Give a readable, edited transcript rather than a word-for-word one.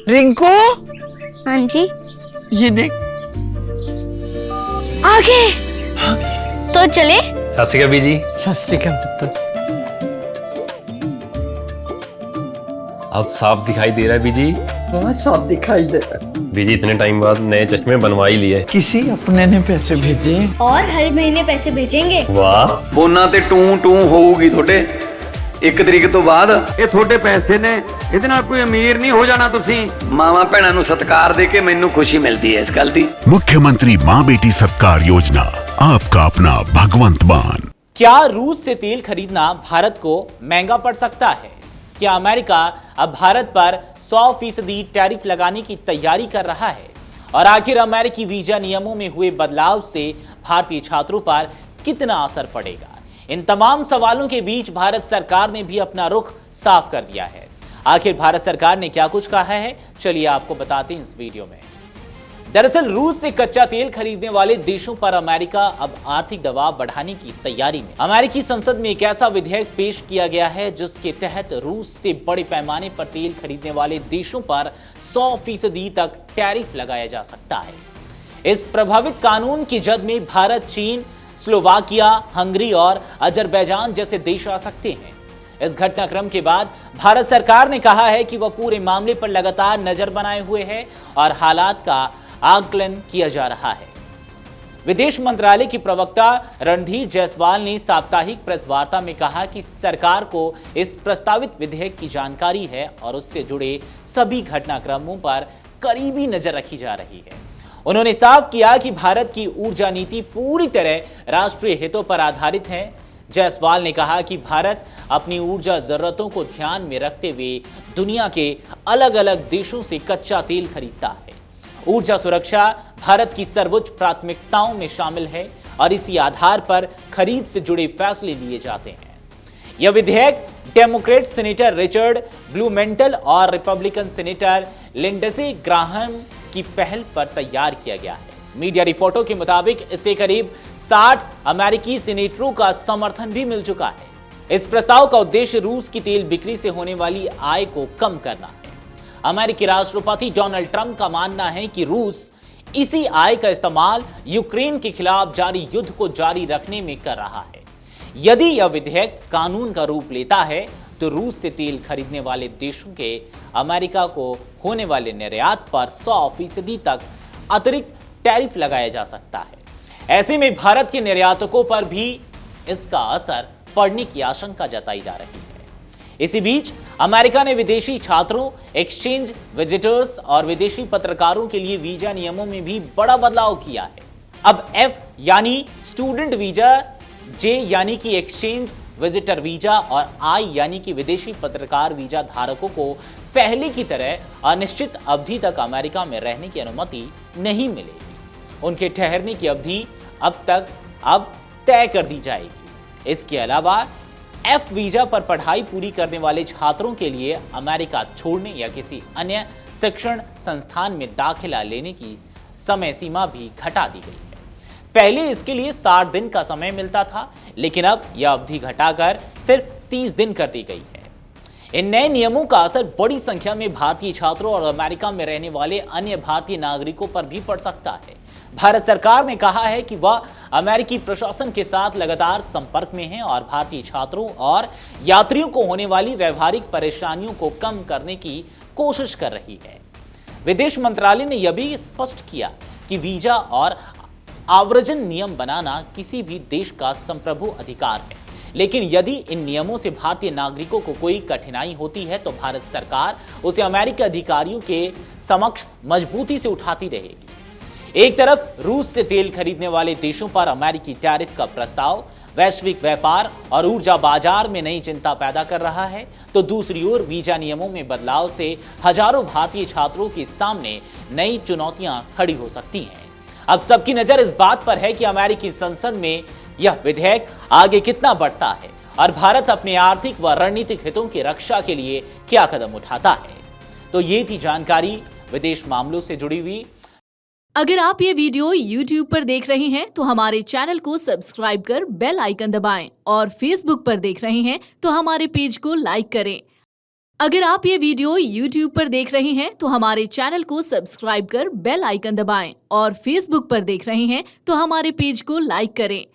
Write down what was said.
रिंकू, हाँ जी। ये देख। आगे तो चले। सत श्री अकाल बीजी। सत श्री अकाल पुत्र। अब साफ दिखाई दे रहा है बीजी। बहुत साफ दिखाई दे रहा है। बीजी इतने टाइम बाद नए चश्मे बनवा ही लिए। किसी अपने ने पैसे भेजे और हर महीने पैसे भेजेंगे। वाह। ਬੋਨਾਂ ਤੇ ਟੂ ਟੂ ਹੋਊਗੀ ਤੁਹਾਡੇ 1 ਤਰੀਕ ਤੋਂ ਬਾਅਦ। ਇਹ ਤੁਹਾਡੇ ਪੈਸੇ ਨੇ, ਇਹਦੇ ਨਾਲ ਕੋਈ ਅਮੀਰ ਨਹੀਂ ਹੋ ਜਾਣਾ ਤੁਸੀਂ। ਮਾਵਾਂ ਭੈਣਾਂ ਨੂੰ ਸਤਿਕਾਰ ਦੇ ਕੇ ਮੈਨੂੰ ਖੁਸ਼ੀ ਮਿਲਦੀ ਹੈ ਇਸ ਗੱਲ ਦੀ। मुख्यमंत्री माँ बेटी सत्कार योजना, आपका अपना भगवंत मान। क्या रूस से तेल खरीदना भारत को महंगा पड़ सकता है? क्या अमेरिका अब भारत पर 100% टैरिफ लगाने की तैयारी कर रहा है? और आखिर अमेरिकी वीजा नियमों में हुए बदलाव से भारतीय छात्रों पर कितना असर पड़ेगा? इन तमाम सवालों के बीच भारत सरकार ने भी अपना रुख साफ कर दिया है। आखिर भारत सरकार ने क्या कुछ कहा है, चलिए आपको बताते हैं इस वीडियो में। दरअसल रूस से कच्चा तेल खरीदने वाले देशों पर अमेरिका अब आर्थिक दबाव बढ़ाने की तैयारी में। अमेरिकी संसद में एक ऐसा विधेयक पेश किया गया है जिसके तहत रूस से बड़े पैमाने पर तेल खरीदने वाले देशों पर 100% तक टैरिफ लगाया जा सकता है। इस प्रभावित कानून की जद में भारत, चीन, स्लोवाकिया, हंगरी और अजरबैजान जैसे देश आ सकते हैं। इस घटनाक्रम के बाद भारत सरकार ने कहा है कि वह पूरे मामले पर लगातार नजर बनाए हुए है और हालात का आकलन किया जा रहा है। विदेश मंत्रालय की प्रवक्ता रणधीर जायसवाल ने साप्ताहिक प्रेस वार्ता में कहा कि सरकार को इस प्रस्तावित विधेयक की जानकारी है और उससे जुड़े सभी घटनाक्रमों पर करीबी नजर रखी जा रही है। उन्होंने साफ किया कि भारत की ऊर्जा नीति पूरी तरह राष्ट्रीय हितों पर आधारित है। जायसवाल ने कहा कि भारत अपनी ऊर्जा जरूरतों को ध्यान में रखते हुए दुनिया के अलग अलग देशों से कच्चा तेल खरीदता है। ऊर्जा सुरक्षा भारत की सर्वोच्च प्राथमिकताओं में शामिल है और इसी आधार पर खरीद से जुड़े फैसले लिए जाते हैं। यह विधेयक डेमोक्रेट सेनेटर रिचर्ड ब्लूमेंटल और रिपब्लिकन सेनेटर लिंडसे ग्राहम की पहल पर तैयार किया गया है। मीडिया रिपोर्टों के मुताबिक इसे करीब 60 अमेरिकी सीनेटरों का समर्थन भी मिल चुका है। इस प्रस्ताव का उद्देश्य रूस की तेल बिक्री से होने वाली आय को कम करना है। अमेरिकी राष्ट्रपति डोनाल्ड ट्रंप का मानना है कि रूस इसी आय का इस्तेमाल यूक्रेन के खिलाफ जारी युद्ध को जारी रखने में कर रहा है। यदि यह विधेयक कानून का रूप लेता है तो रूस से तेल खरीदने वाले देशों के अमेरिका को होने वाले निर्यात पर 100% तक अतिरिक्त टैरिफ लगाया जा सकता है। ऐसे में भारत के निर्यातकों पर भी इसका असर पड़ने की आशंका जताई जा रही है। इसी बीच अमेरिका ने विदेशी छात्रों, एक्सचेंज विजिटर्स और विदेशी पत्रकारों के लिए वीजा नियमों में भी बड़ा बदलाव किया है। अब F यानी स्टूडेंट वीजा, J यानी कि एक्सचेंज विजिटर वीजा और I यानी कि विदेशी पत्रकार वीजा धारकों को पहले की तरह अनिश्चित अवधि तक अमेरिका में रहने की अनुमति नहीं मिलेगी। उनके ठहरने की अवधि अब तय कर दी जाएगी। इसके अलावा F वीजा पर पढ़ाई पूरी करने वाले छात्रों के लिए अमेरिका छोड़ने या किसी अन्य शिक्षण संस्थान में दाखिला लेने की समय सीमा भी घटा दी गई है। पहले इसके लिए 60 दिन का समय मिलता था, लेकिन अब यह अवधि घटाकर सिर्फ 30 दिन कर दी गई है। इन नए नियमों का असर बड़ी संख्या में भारतीय छात्रों और अमेरिका में रहने वाले अन्य भारतीय नागरिकों पर भी पड़ सकता है। भारत सरकार ने कहा है कि वह अमेरिकी प्रशासन के साथ लगातार संपर्क में है और भारतीय छात्रों और यात्रियों को होने वाली व्यवहारिक परेशानियों को कम करने की कोशिश कर रही है। विदेश मंत्रालय ने यह भी स्पष्ट किया कि वीजा और आव्रजन नियम बनाना किसी भी देश का संप्रभु अधिकार है, लेकिन यदि इन नियमों से भारतीय नागरिकों को कोई कठिनाई होती है तो भारत सरकार उसे अमेरिकी अधिकारियों के समक्ष मजबूती से उठाती रहेगी। एक तरफ रूस से तेल खरीदने वाले देशों पर अमेरिकी टैरिफ का प्रस्ताव वैश्विक व्यापार और ऊर्जा बाजार में नई चिंता पैदा कर रहा है, तो दूसरी ओर वीजा नियमों में बदलाव से हजारों भारतीय छात्रों के सामने नई चुनौतियां खड़ी हो सकती हैं। अब सबकी नजर इस बात पर है कि अमेरिकी संसद में यह विधेयक आगे कितना बढ़ता है और भारत अपने आर्थिक व रणनीतिक हितों की रक्षा के लिए क्या कदम उठाता है। तो ये थी जानकारी विदेश मामलों से जुड़ी हुई। अगर आप ये वीडियो YouTube पर देख रहे हैं तो हमारे चैनल को सब्सक्राइब कर बेल आइकन दबाएं और Facebook पर देख रहे हैं तो हमारे पेज को लाइक करें। अगर आप ये वीडियो YouTube पर देख रहे हैं तो हमारे चैनल को सब्सक्राइब कर बेल आइकन दबाएं और Facebook पर देख रहे हैं तो हमारे पेज को लाइक करें।